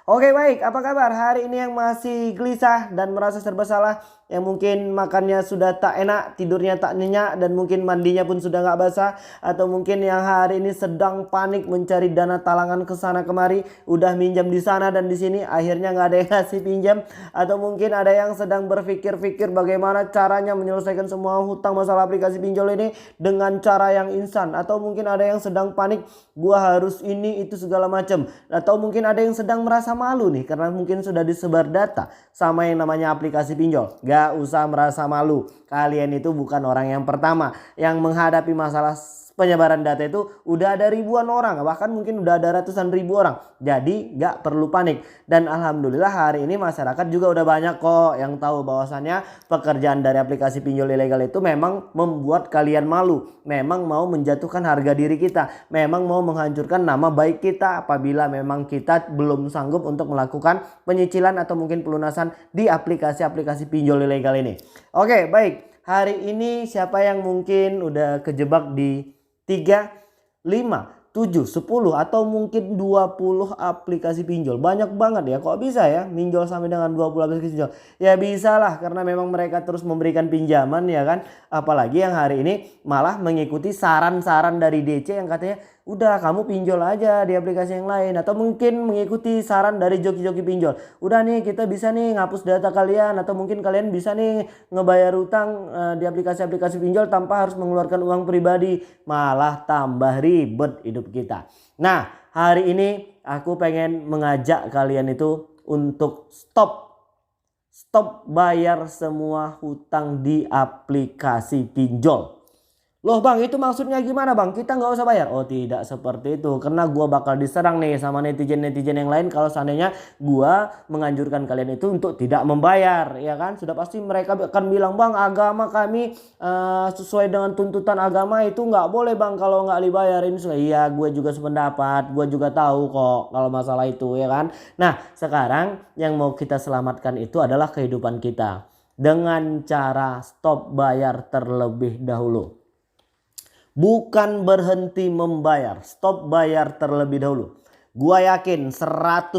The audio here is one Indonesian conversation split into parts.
Oke baik, apa kabar hari ini yang masih gelisah dan merasa serba salah? Yang mungkin makannya sudah tak enak, tidurnya tak nyenyak, dan mungkin mandinya pun sudah nggak basah. Atau mungkin yang hari ini sedang panik mencari dana talangan ke sana kemari, udah minjam di sana dan di sini, akhirnya nggak ada yang ngasih pinjam. Atau mungkin ada yang sedang berpikir-pikir bagaimana caranya menyelesaikan semua hutang masalah aplikasi pinjol ini dengan cara yang instan. Atau mungkin ada yang sedang panik, gua harus ini itu segala macam. Atau mungkin ada yang sedang merasa malu nih karena mungkin sudah disebar data sama yang namanya aplikasi pinjol. Gak usah merasa malu. Kalian itu bukan orang yang pertama yang menghadapi masalah penyebaran data itu. Udah ada ribuan orang, bahkan mungkin udah ada ratusan ribu orang. Jadi gak perlu panik. Dan alhamdulillah hari ini masyarakat juga udah banyak kok yang tahu bahwasannya pekerjaan dari aplikasi pinjol ilegal itu memang membuat kalian malu. Memang mau menjatuhkan harga diri kita. Memang mau menghancurkan nama baik kita apabila memang kita belum sanggup untuk melakukan penyicilan atau mungkin pelunasan di aplikasi-aplikasi pinjol ilegal ini. Oke, baik. Hari ini siapa yang mungkin udah kejebak di 3, 5, 7, 10 atau mungkin 20 aplikasi pinjol? Banyak banget ya, kok bisa ya pinjol sampai dengan 20 aplikasi pinjol? Ya bisa lah, karena memang mereka terus memberikan pinjaman ya kan. Apalagi yang hari ini malah mengikuti saran-saran dari DC yang katanya udah kamu pinjol aja di aplikasi yang lain. Atau mungkin mengikuti saran dari joki-joki pinjol, udah nih kita bisa nih ngapus data kalian. Atau mungkin kalian bisa nih ngebayar utang di aplikasi-aplikasi pinjol tanpa harus mengeluarkan uang pribadi. Malah tambah ribet hidup kita. Nah hari ini aku pengen mengajak kalian itu untuk stop bayar semua hutang di aplikasi pinjol. Loh bang, itu maksudnya gimana bang? Kita nggak usah bayar? Oh tidak seperti itu. Karena gua bakal diserang nih sama netizen-netizen yang lain kalau seandainya gua menganjurkan kalian itu untuk tidak membayar. Ya kan? Sudah pasti mereka akan bilang, bang agama kami sesuai dengan tuntutan agama itu nggak boleh bang kalau nggak dibayarin. Iya gue juga sependapat. Gue juga tahu kok kalau masalah itu ya kan. Nah sekarang yang mau kita selamatkan itu adalah kehidupan kita. Dengan cara stop bayar terlebih dahulu. Bukan berhenti membayar, stop bayar terlebih dahulu. Gua yakin 100.000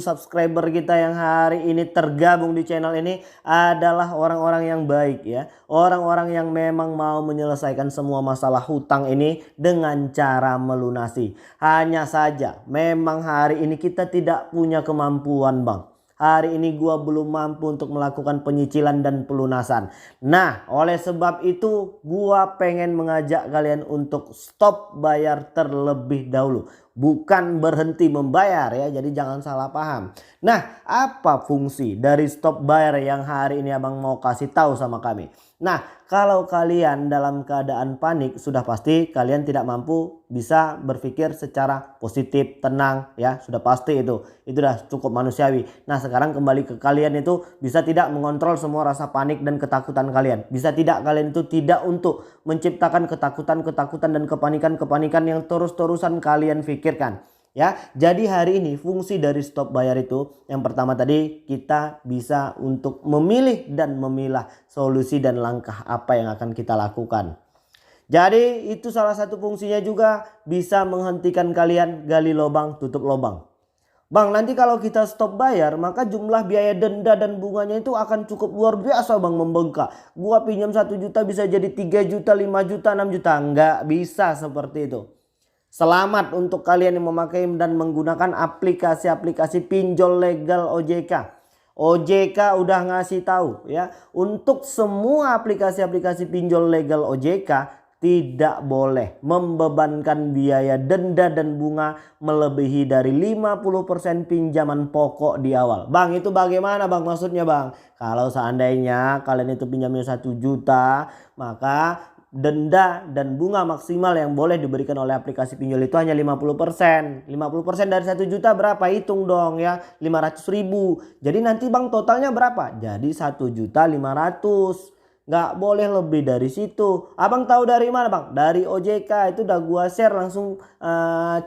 subscriber kita yang hari ini tergabung di channel ini adalah orang-orang yang baik ya. Orang-orang yang memang mau menyelesaikan semua masalah hutang ini dengan cara melunasi. Hanya saja memang hari ini kita tidak punya kemampuan bang. Hari ini gua belum mampu untuk melakukan penyicilan dan pelunasan. Nah, oleh sebab itu gua pengen mengajak kalian untuk stop bayar terlebih dahulu. Bukan berhenti membayar ya, jadi jangan salah paham. Nah, apa fungsi dari stop bayar yang hari ini abang mau kasih tahu sama kami? Nah, kalau kalian dalam keadaan panik, sudah pasti kalian tidak mampu bisa berpikir secara positif, tenang ya, sudah pasti itu. Itu sudah cukup manusiawi. Nah, sekarang kembali ke kalian itu bisa tidak mengontrol semua rasa panik dan ketakutan kalian. Bisa tidak kalian itu tidak untuk menciptakan ketakutan-ketakutan dan kepanikan-kepanikan yang terus-terusan kalian pikirkan. Ya, jadi hari ini fungsi dari stop bayar itu yang pertama tadi kita bisa untuk memilih dan memilah solusi dan langkah apa yang akan kita lakukan. Jadi itu salah satu fungsinya juga bisa menghentikan kalian gali lubang tutup lubang. Bang nanti kalau kita stop bayar maka jumlah biaya denda dan bunganya itu akan cukup luar biasa bang, membengkak. Gua pinjam 1 juta bisa jadi 3 juta, 5 juta, 6 juta. Enggak bisa seperti itu. Selamat untuk kalian yang memakai dan menggunakan aplikasi-aplikasi pinjol legal OJK. OJK udah ngasih tahu ya, untuk semua aplikasi-aplikasi pinjol legal OJK tidak boleh membebankan biaya denda dan bunga melebihi dari 50% pinjaman pokok di awal. Bang itu bagaimana bang maksudnya bang? Kalau seandainya kalian itu pinjamnya 1 juta maka denda dan bunga maksimal yang boleh diberikan oleh aplikasi pinjol itu hanya 50%. 50% dari 1 juta berapa? Hitung dong ya, 500.000. Jadi nanti bang totalnya berapa? Jadi 1.500.000. Nggak boleh lebih dari situ. Abang tahu dari mana bang? Dari OJK. Itu udah gua share langsung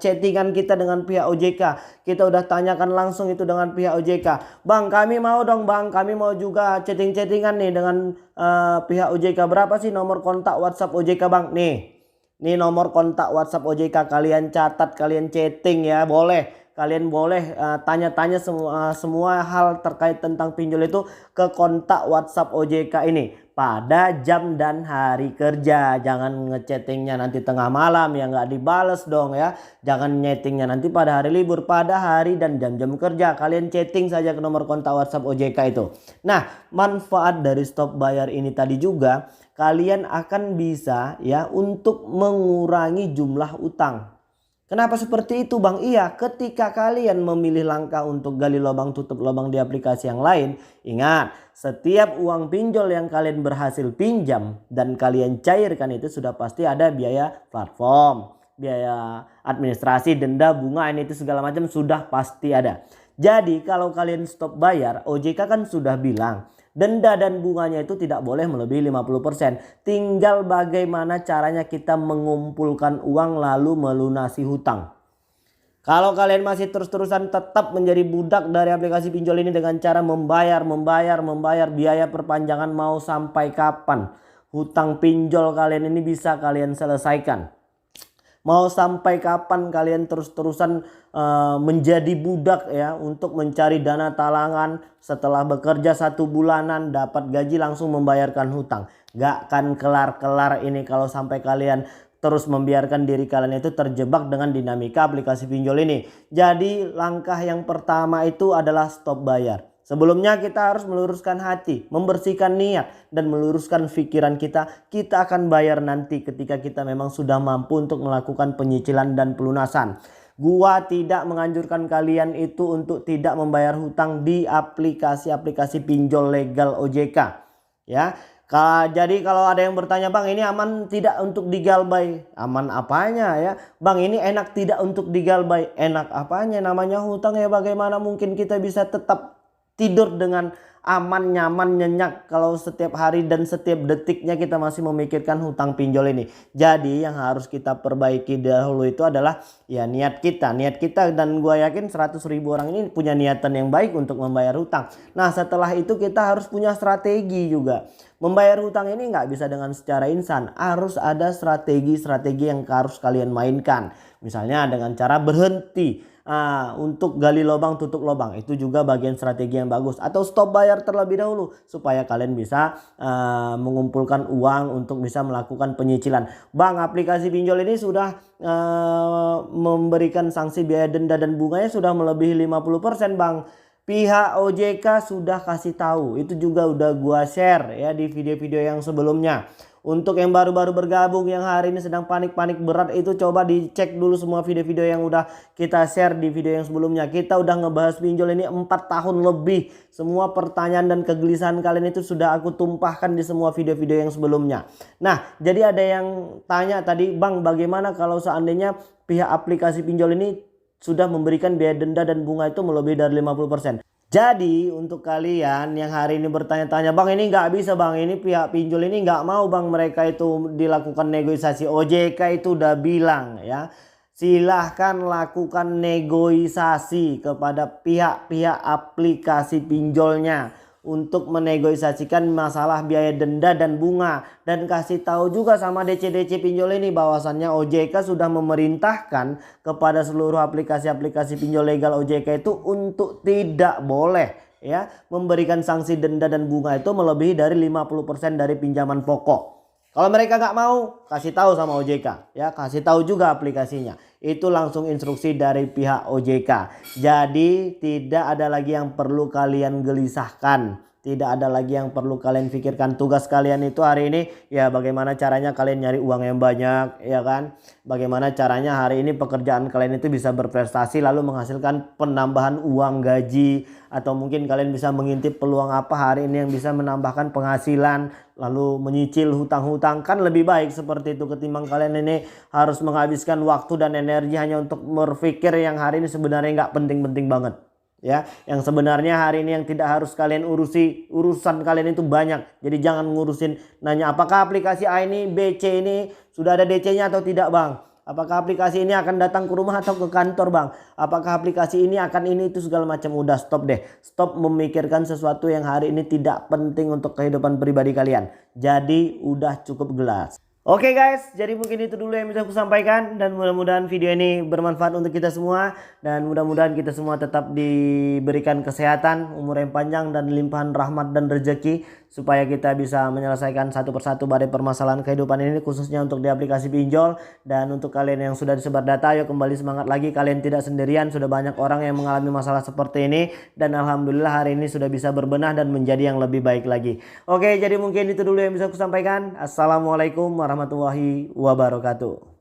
chattingan kita dengan pihak OJK. Kita udah tanyakan langsung itu dengan pihak OJK. Bang kami mau dong bang, kami mau juga chattingan nih dengan pihak OJK. Berapa sih nomor kontak WhatsApp OJK bang? Nih nomor kontak WhatsApp OJK, kalian catat, kalian chatting ya, boleh. kalian boleh tanya-tanya semua hal terkait tentang pinjol itu ke kontak WhatsApp OJK ini pada jam dan hari kerja. Jangan ngechattingnya nanti tengah malam ya, nggak dibales dong ya. Jangan nyetingnya nanti pada hari libur, pada hari dan jam-jam kerja. Kalian chatting saja ke nomor kontak WhatsApp OJK itu. Nah, manfaat dari stop bayar ini tadi juga kalian akan bisa ya untuk mengurangi jumlah utang. Kenapa seperti itu Bang? Iya, ketika kalian memilih langkah untuk gali lubang tutup lubang di aplikasi yang lain, ingat, setiap uang pinjol yang kalian berhasil pinjam dan kalian cairkan itu sudah pasti ada biaya platform, biaya administrasi, denda, bunga, ini itu segala macam sudah pasti ada. Jadi kalau kalian stop bayar, OJK kan sudah bilang denda dan bunganya itu tidak boleh melebihi 50%. Tinggal bagaimana caranya kita mengumpulkan uang lalu melunasi hutang. Kalau kalian masih terus-terusan tetap menjadi budak dari aplikasi pinjol ini dengan cara membayar biaya perpanjangan mau sampai kapan hutang pinjol kalian ini bisa kalian selesaikan? Mau sampai kapan kalian terus-terusan menjadi budak ya untuk mencari dana talangan setelah bekerja 1 bulanan dapat gaji langsung membayarkan hutang? Gak akan kelar-kelar ini kalau sampai kalian terus membiarkan diri kalian itu terjebak dengan dinamika aplikasi pinjol ini. Jadi langkah yang pertama itu adalah stop bayar. Sebelumnya kita harus meluruskan hati, membersihkan niat dan meluruskan pikiran kita. Kita akan bayar nanti ketika kita memang sudah mampu untuk melakukan penyicilan dan pelunasan. Gua tidak menganjurkan kalian itu untuk tidak membayar hutang di aplikasi-aplikasi pinjol legal OJK. Ya. Jadi kalau ada yang bertanya, Bang ini aman tidak untuk digalbay? Aman apanya ya? Bang ini enak tidak untuk digalbay? Enak apanya? Namanya hutang ya, bagaimana mungkin kita bisa tetap tidur dengan aman, nyaman, nyenyak kalau setiap hari dan setiap detiknya kita masih memikirkan hutang pinjol ini. Jadi yang harus kita perbaiki dahulu itu adalah ya niat kita. Niat kita, dan gue yakin 100.000 orang ini punya niatan yang baik untuk membayar hutang. Nah setelah itu kita harus punya strategi juga. Membayar hutang ini nggak bisa dengan secara instan. Harus ada strategi-strategi yang harus kalian mainkan. Misalnya dengan cara berhenti. Untuk gali lubang tutup lubang itu juga bagian strategi yang bagus, atau stop bayar terlebih dahulu supaya kalian bisa mengumpulkan uang untuk bisa melakukan penyicilan. Bang aplikasi pinjol ini sudah memberikan sanksi biaya denda dan bunganya sudah melebihi 50% Bang. Pihak OJK sudah kasih tahu, itu juga udah gua share ya di video-video yang sebelumnya. Untuk yang baru-baru bergabung yang hari ini sedang panik-panik berat itu coba dicek dulu semua video-video yang udah kita share di video yang sebelumnya. Kita udah ngebahas pinjol ini 4 tahun lebih. Semua pertanyaan dan kegelisahan kalian itu sudah aku tumpahkan di semua video-video yang sebelumnya. Nah jadi ada yang tanya tadi, Bang bagaimana kalau seandainya pihak aplikasi pinjol ini sudah memberikan biaya denda dan bunga itu melebihi dari 50%. Jadi untuk kalian yang hari ini bertanya-tanya, Bang ini nggak bisa Bang, ini pihak pinjol ini nggak mau Bang mereka itu dilakukan negosiasi. OJK itu udah bilang ya, silahkan lakukan negosiasi kepada pihak-pihak aplikasi pinjolnya untuk menegosiasikan masalah biaya denda dan bunga, dan kasih tahu juga sama DC-DC pinjol ini bahwasannya OJK sudah memerintahkan kepada seluruh aplikasi-aplikasi pinjol legal OJK itu untuk tidak boleh ya memberikan sanksi denda dan bunga itu melebihi dari 50% dari pinjaman pokok. Kalau mereka nggak mau, kasih tahu sama OJK ya, kasih tahu juga aplikasinya. Itu langsung instruksi dari pihak OJK. Jadi tidak ada lagi yang perlu kalian gelisahkan. Tidak ada lagi yang perlu kalian pikirkan. Tugas kalian itu hari ini ya bagaimana caranya kalian nyari uang yang banyak ya kan. Bagaimana caranya hari ini pekerjaan kalian itu bisa berprestasi lalu menghasilkan penambahan uang gaji. Atau mungkin kalian bisa mengintip peluang apa hari ini yang bisa menambahkan penghasilan. Lalu menyicil hutang-hutang, kan lebih baik seperti itu ketimbang kalian ini harus menghabiskan waktu dan energi hanya untuk berpikir yang hari ini sebenarnya nggak penting-penting banget. Ya, yang sebenarnya hari ini yang tidak harus kalian urusi, urusan kalian itu banyak. Jadi jangan ngurusin nanya apakah aplikasi A ini, B, C ini sudah ada DC-nya atau tidak Bang. Apakah aplikasi ini akan datang ke rumah atau ke kantor Bang. Apakah aplikasi ini akan ini itu segala macam. Udah stop deh. Stop memikirkan sesuatu yang hari ini tidak penting untuk kehidupan pribadi kalian. Jadi udah cukup jelas. Oke guys, jadi mungkin itu dulu yang bisa aku sampaikan dan mudah-mudahan video ini bermanfaat untuk kita semua dan mudah-mudahan kita semua tetap diberikan kesehatan, umur yang panjang dan limpahan rahmat dan rezeki supaya kita bisa menyelesaikan satu persatu badai permasalahan kehidupan ini khususnya untuk di aplikasi pinjol. Dan untuk kalian yang sudah disebar data, ayo kembali semangat lagi, kalian tidak sendirian, sudah banyak orang yang mengalami masalah seperti ini dan alhamdulillah hari ini sudah bisa berbenah dan menjadi yang lebih baik lagi. Oke, jadi mungkin itu dulu yang bisa aku sampaikan. Assalamualaikum warahmatullahi wabarakatuh.